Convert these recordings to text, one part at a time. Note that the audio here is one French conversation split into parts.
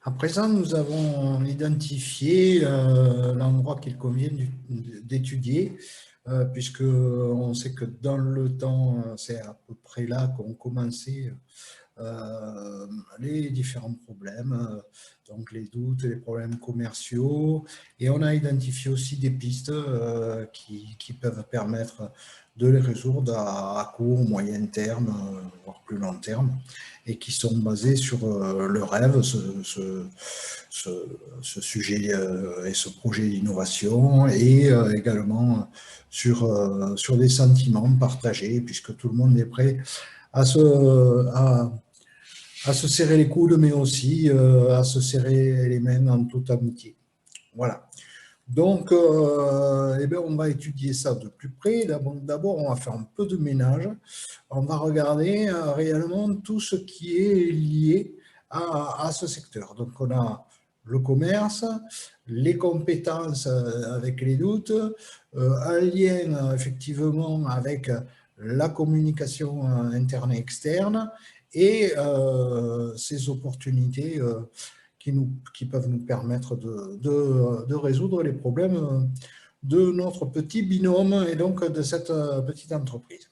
À présent, nous avons identifié l'endroit qu'il convient d'étudier, puisque on sait que dans le temps, c'est à peu près là qu'ont commencé les différents problèmes, donc les doutes, les problèmes commerciaux, et on a identifié aussi des pistes qui peuvent permettre de les résoudre à court, moyen terme, voire plus long terme, et qui sont basées sur le rêve, ce sujet et ce projet d'innovation, et également sur des sentiments partagés, puisque tout le monde est prêt à se serrer les coudes, mais aussi à se serrer les mains en toute amitié. Voilà. Donc, eh bien, on va étudier ça de plus près. D'abord, on va faire un peu de ménage. On va regarder réellement tout ce qui est lié à ce secteur. Donc, on a le commerce, les compétences avec les doutes, un lien effectivement avec la communication interne et externe, et ces opportunités qui peuvent nous permettre de résoudre les problèmes de notre petit binôme et donc de cette petite entreprise.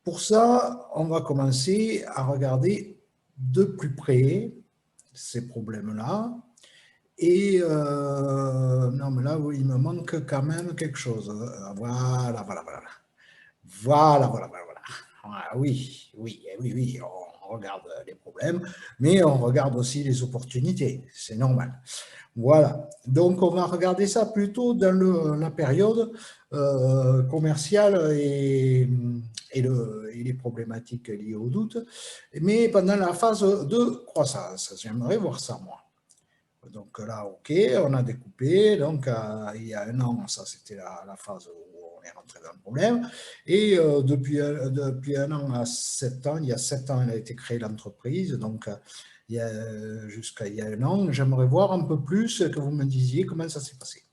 Pour ça, on va commencer à regarder de plus près ces problèmes-là. Et non, mais là, oui, il me manque quand même quelque chose. Voilà. Oui, on regarde les problèmes, mais on regarde aussi les opportunités, c'est normal. Voilà, donc on va regarder ça plutôt dans la période commerciale et les problématiques liées au doute, mais pendant la phase de croissance. J'aimerais voir ça, moi. Donc là, OK, on a découpé. Donc, il y a un an, ça, c'était la phase où on est rentré dans le problème. Et depuis un an à 7 ans, il y a 7 ans, elle a été créée l'entreprise. Donc, jusqu'à il y a un an, j'aimerais voir un peu plus que vous me disiez comment ça s'est passé.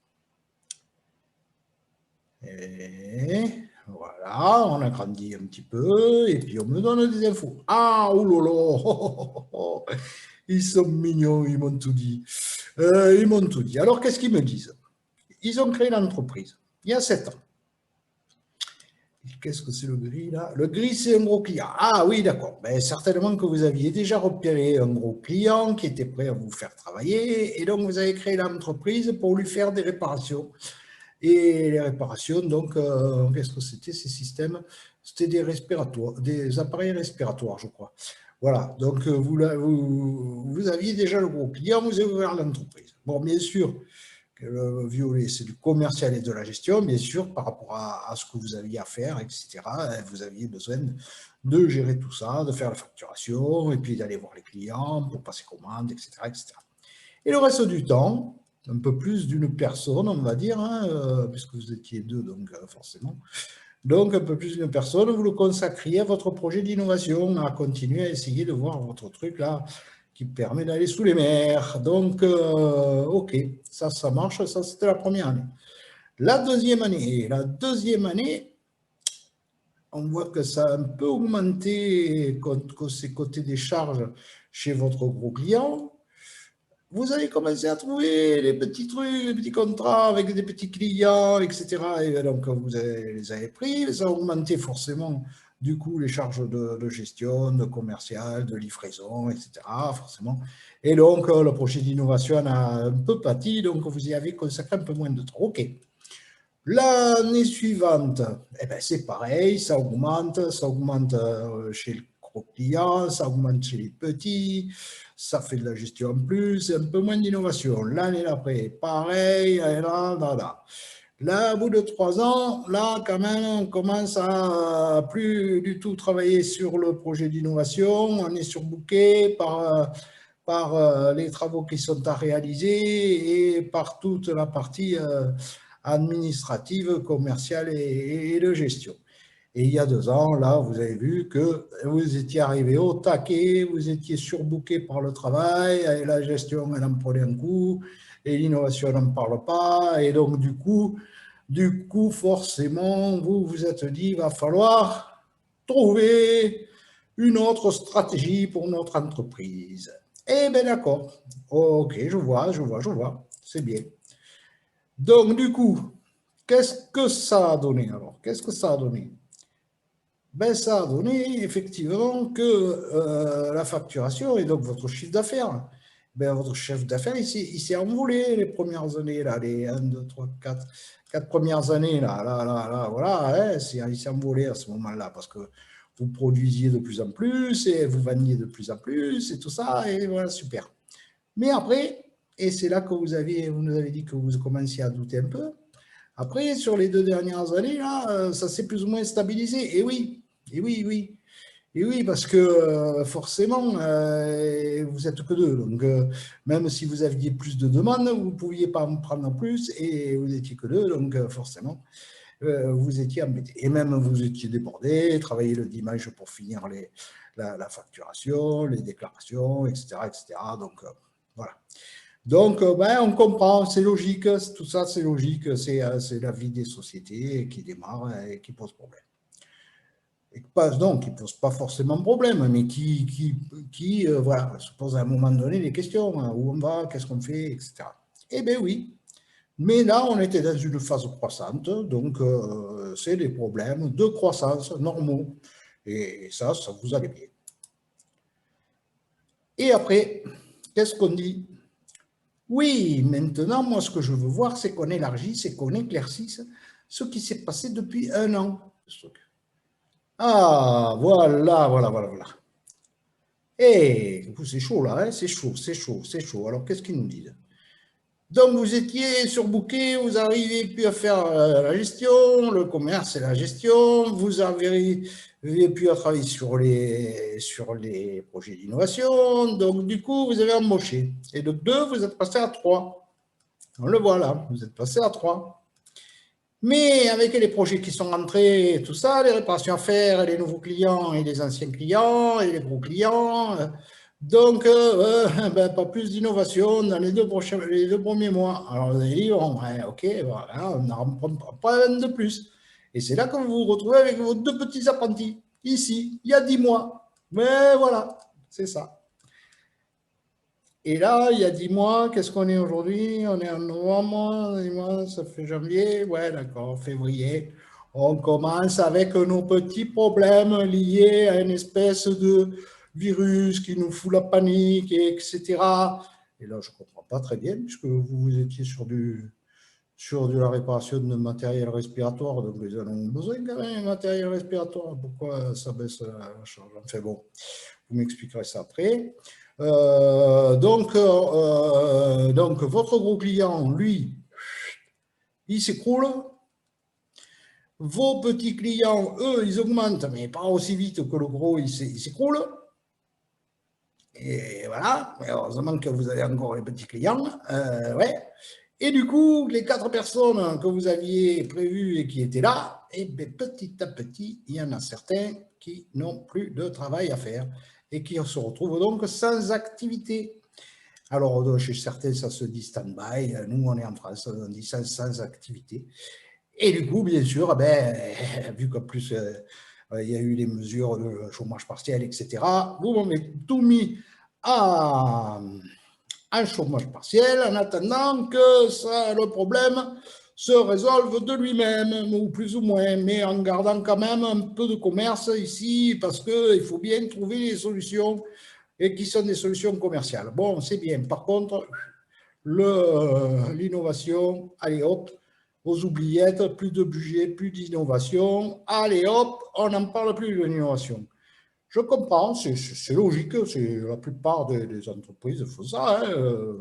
Et voilà, on a grandi un petit peu et puis on me donne des infos. Ah, oulolo, ils sont mignons, ils m'ont tout dit. Ils m'ont tout dit. Alors, qu'est-ce qu'ils me disent? Ils ont créé l'entreprise il y a 7 ans. Qu'est-ce que c'est le gris là? Le gris, c'est un gros client. Ah oui, d'accord. Ben, certainement que vous aviez déjà repéré un gros client qui était prêt à vous faire travailler et donc vous avez créé l'entreprise pour lui faire des réparations. Et les réparations, donc, qu'est-ce que c'était ces systèmes? C'était des appareils respiratoires, je crois. Voilà, donc vous aviez déjà le gros client, vous avez ouvert l'entreprise. Bon, bien sûr, que le violet, c'est du commercial et de la gestion, bien sûr, par rapport à ce que vous aviez à faire, etc. Vous aviez besoin de gérer tout ça, de faire la facturation, et puis d'aller voir les clients pour passer commande, etc., etc. Et le reste du temps, un peu plus d'une personne, on va dire, hein, puisque vous étiez deux, donc forcément. Donc, un peu plus d'une personne, vous le consacriez à votre projet d'innovation, à continuer à essayer de voir votre truc là, qui permet d'aller sous les mers. Donc, OK, ça marche, ça c'était la première année. La deuxième année, on voit que ça a un peu augmenté ces côtés des charges chez votre gros client. Vous allez commencer à trouver les petits trucs, les petits contrats avec des petits clients, etc. Et donc, vous les avez pris, ça a augmenté forcément, du coup, les charges de gestion, de commercial, de livraison, etc. Forcément. Et donc, le projet d'innovation a un peu pâti, donc vous y avez consacré un peu moins de temps. OK. L'année suivante, eh ben, c'est pareil, ça augmente chez le gros client, ça augmente chez les petits, ça fait de la gestion en plus, un peu moins d'innovation. L'année d'après, pareil, là. Là, au bout de 3 ans, là, quand même, on commence à plus du tout travailler sur le projet d'innovation, on est surbooké par les travaux qui sont à réaliser et par toute la partie administrative, commerciale et de gestion. Et il y a 2 ans, là, vous avez vu que vous étiez arrivé au taquet, vous étiez surbooké par le travail, et la gestion, elle en prenait un coup, et l'innovation n'en parle pas. Et donc, du coup, forcément, vous vous êtes dit, il va falloir trouver une autre stratégie pour notre entreprise. Eh bien, d'accord. Ok, je vois, je vois, je vois. C'est bien. Donc, du coup, qu'est-ce que ça a donné alors? Qu'est-ce que ça a donné? Ben, ça a donné effectivement que la facturation et donc votre chiffre d'affaires, ben, votre chiffre d'affaires, il s'est envolé les premières années, là, les 1, 2, 3, 4, 4 premières années, là, voilà, hein, il s'est envolé à ce moment-là parce que vous produisiez de plus en plus et vous vendiez de plus en plus et tout ça, et voilà, super. Mais après, et c'est là que vous nous avez dit que vous commenciez à douter un peu, après, sur les 2 dernières années, là, ça s'est plus ou moins stabilisé. Et oui, et oui, oui. Et oui, parce que forcément, vous êtes que deux. Donc, même si vous aviez plus de demandes, vous ne pouviez pas en prendre plus et vous étiez que deux. Donc, forcément, vous étiez embêté. Et même vous étiez débordé, travaillez le dimanche pour finir la facturation, les déclarations, etc. etc. Donc, voilà. Donc, ben, on comprend, c'est logique, tout ça, c'est logique, c'est la vie des sociétés qui démarre et qui pose problème. Et non, qui ne pose pas forcément problème, mais voilà, se pose à un moment donné des questions, hein, où on va, qu'est-ce qu'on fait, etc. Eh bien oui, mais là, on était dans une phase croissante, donc c'est des problèmes de croissance normaux. Et ça vous allait bien. Et après, qu'est-ce qu'on dit? Oui, maintenant, moi, ce que je veux voir, c'est qu'on élargisse et qu'on éclaircisse ce qui s'est passé depuis 1 an. Ah, voilà, voilà, voilà, voilà. Eh, c'est chaud là, hein, c'est chaud, c'est chaud, c'est chaud. Alors, qu'est-ce qu'ils nous disent? Donc, vous étiez surbooké, vous n'arrivez plus à faire la gestion, le commerce et la gestion, vous n'arrivez plus à travailler sur les projets d'innovation, donc du coup, vous avez embauché. Et de 2, vous êtes passé à 3. On le voit là, vous êtes passé à 3. Mais avec les projets qui sont rentrés et tout ça, les réparations à faire, les nouveaux clients et les anciens clients et les gros clients, donc ben, pas plus d'innovation dans les 2 premiers mois. Alors vous allez dire, bon, ouais, ok, voilà, on n'en prend pas un de plus. Et c'est là que vous vous retrouvez avec vos 2 petits apprentis, ici, il y a 10 mois. Mais voilà, c'est ça. Et là, il y a 10 mois, qu'est-ce qu'on est aujourd'hui? On est en novembre, 10 mois, ça fait janvier, ouais, d'accord, février. On commence avec nos petits problèmes liés à une espèce de virus qui nous fout la panique, etc. Et là, je ne comprends pas très bien, puisque vous étiez sur de la réparation de matériel respiratoire, donc ils en ont besoin quand même, matériel respiratoire. Pourquoi ça baisse la charge? Enfin bon, vous m'expliquerez ça après. Donc, votre gros client, lui, il s'écroule. Vos petits clients, eux, ils augmentent, mais pas aussi vite que le gros, il s'écroule. Et voilà, mais heureusement que vous avez encore les petits clients. Ouais. Et du coup, les 4 personnes que vous aviez prévues et qui étaient là, et bien, petit à petit, il y en a certains qui n'ont plus de travail à faire et qui se retrouvent donc sans activité. Alors, chez certains, ça se dit stand-by. Nous, on est en France, on dit sans activité. Et du coup, bien sûr, ben, vu qu'en plus, il y a eu les mesures de chômage partiel, etc., vous m'avez tout mis à un chômage partiel en attendant que le problème se résolve de lui-même, ou plus ou moins, mais en gardant quand même un peu de commerce ici, parce qu'il faut bien trouver des solutions et qui sont des solutions commerciales. Bon, c'est bien. Par contre, l'innovation, allez hop, aux oubliettes, plus de budget, plus d'innovation, allez hop, on n'en parle plus de l'innovation. Je comprends, c'est logique, la plupart des entreprises font ça, hein,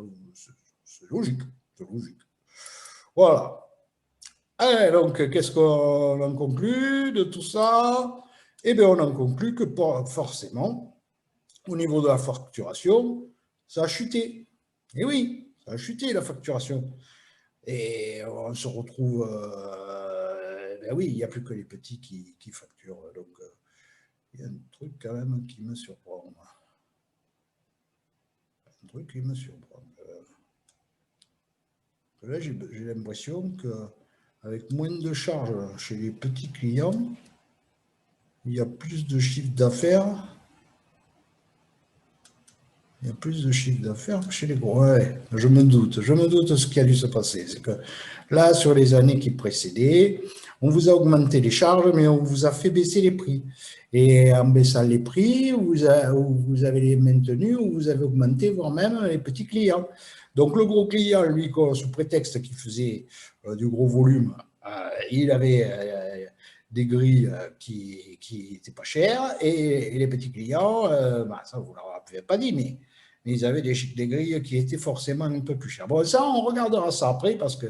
c'est logique, c'est logique. Voilà. Et donc, qu'est-ce qu'on en conclut de tout ça? Eh bien, on en conclut que forcément, au niveau de la facturation, ça a chuté. Et oui, ça a chuté la facturation. Et on se retrouve, ben oui, il n'y a plus que les petits qui facturent. Donc, il y a un truc quand même qui me surprend. Un truc qui me surprend. Là, j'ai l'impression qu'avec moins de charges chez les petits clients, il y a plus de chiffre d'affaires Il y a plus de chiffre d'affaires que chez les gros. Ouais, je me doute de ce qui a dû se passer. C'est que là, sur les années qui précédaient, on vous a augmenté les charges, mais on vous a fait baisser les prix. Et en baissant les prix, vous avez les maintenus ou vous avez augmenté, voire même les petits clients. Donc le gros client, lui, sous prétexte qu'il faisait du gros volume, il avait des grilles qui n'étaient pas chères, et les petits clients, bah, ça vous ne leur avez pas dit, mais ils avaient des grilles qui étaient forcément un peu plus chères. Bon, ça, on regardera ça après, parce que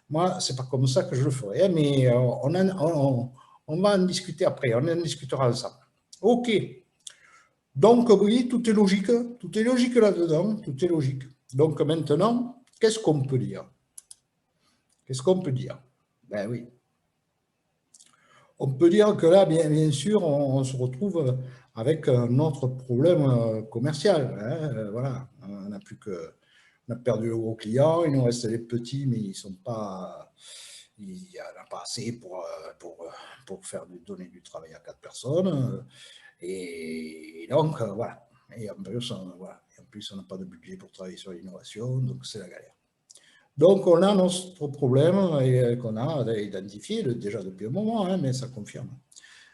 moi, ce n'est pas comme ça que je le ferai, hein, mais on va en discuter après, on en discutera ensemble. OK. Donc, oui, tout est logique là-dedans, tout est logique. Donc maintenant, qu'est-ce qu'on peut dire? Qu'est-ce qu'on peut dire? Ben oui. On peut dire que là, bien sûr, on se retrouve avec un autre problème commercial, hein, voilà, on a perdu le gros client, il nous reste les petits, mais ils sont pas, il n'y en a pas assez pour donner du travail à 4 personnes. Et donc, voilà. Et en plus, on n'a pas de budget pour travailler sur l'innovation, donc c'est la galère. Donc, on a notre problème qu'on a identifié déjà depuis un moment, hein, mais ça confirme.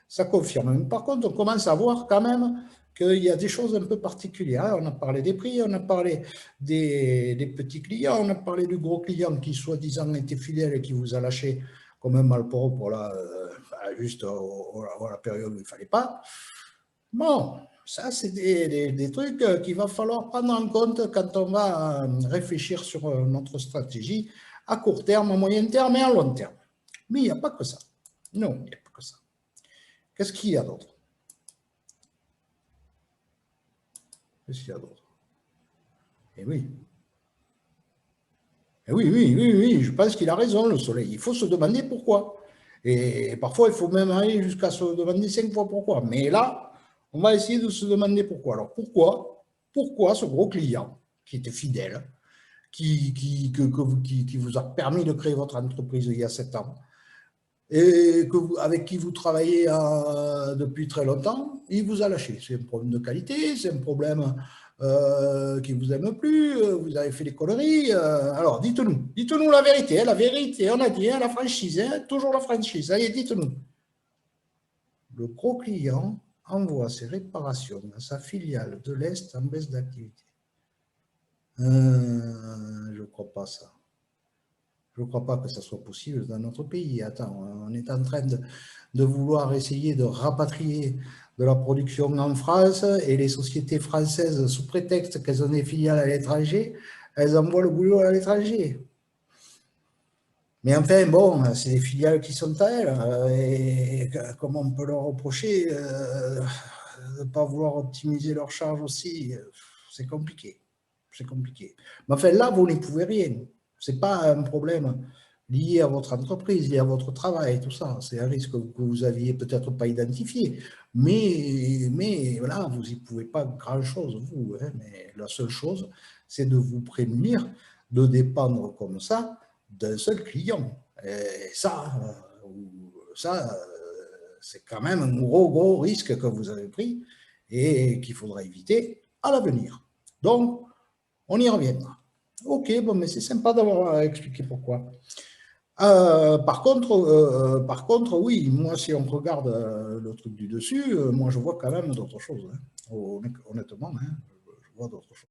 Ça confirme. Par contre, on commence à voir quand même qu'il y a des choses un peu particulières. On a parlé des prix, on a parlé des petits clients, on a parlé du gros client qui, soi-disant, était fidèle et qui vous a lâché comme un malpropre juste à la période où il ne fallait pas. Bon, ça, c'est des trucs qu'il va falloir prendre en compte quand on va réfléchir sur notre stratégie à court terme, à moyen terme et à long terme. Mais il n'y a pas que ça. Non, il n'y a pas que ça. Qu'est-ce qu'il y a d'autre? Qu'est-ce qu'il y a d'autre? Eh oui. Eh oui, oui, oui, oui, je pense qu'il a raison, le soleil. Il faut se demander pourquoi. Et parfois, il faut même aller jusqu'à se demander 5 fois pourquoi. Mais là, on va essayer de se demander pourquoi. Alors, pourquoi ce gros client qui était fidèle, qui vous a permis de créer votre entreprise il y a 7 ans, et avec qui vous travaillez depuis très longtemps, il vous a lâché. C'est un problème de qualité, c'est un problème qui ne vous aime plus, vous avez fait des conneries. Alors, dites-nous la vérité, on a dit, hein, la franchise, hein, toujours la franchise. Allez, dites-nous. Le gros client envoie ses réparations à sa filiale de l'Est en baisse d'activité. Je ne crois pas ça. Je ne crois pas que ça soit possible dans notre pays. Attends, on est en train de vouloir essayer de rapatrier de la production en France, et les sociétés françaises, sous prétexte qu'elles ont des filiales à l'étranger, elles envoient le boulot à l'étranger. Mais enfin, bon, c'est des filiales qui sont à elles. Et comment on peut leur reprocher de ne pas vouloir optimiser leurs charges aussi? C'est compliqué. C'est compliqué. Mais enfin, là, vous n'y pouvez rien. Ce n'est pas un problème lié à votre entreprise, lié à votre travail, tout ça. C'est un risque que vous n'aviez peut-être pas identifié. Mais voilà, vous n'y pouvez pas grand-chose, vous. Hein, mais la seule chose, c'est de vous prémunir de dépendre comme ça d'un seul client. Et ça c'est quand même un gros risque que vous avez pris et qu'il faudra éviter à l'avenir. Donc, on y reviendra. Ok, bon, mais c'est sympa d'avoir expliqué pourquoi. Par contre, oui, moi, si on regarde le truc du dessus, moi, je vois quand même d'autres choses. Hein. Honnêtement, hein, je vois d'autres choses.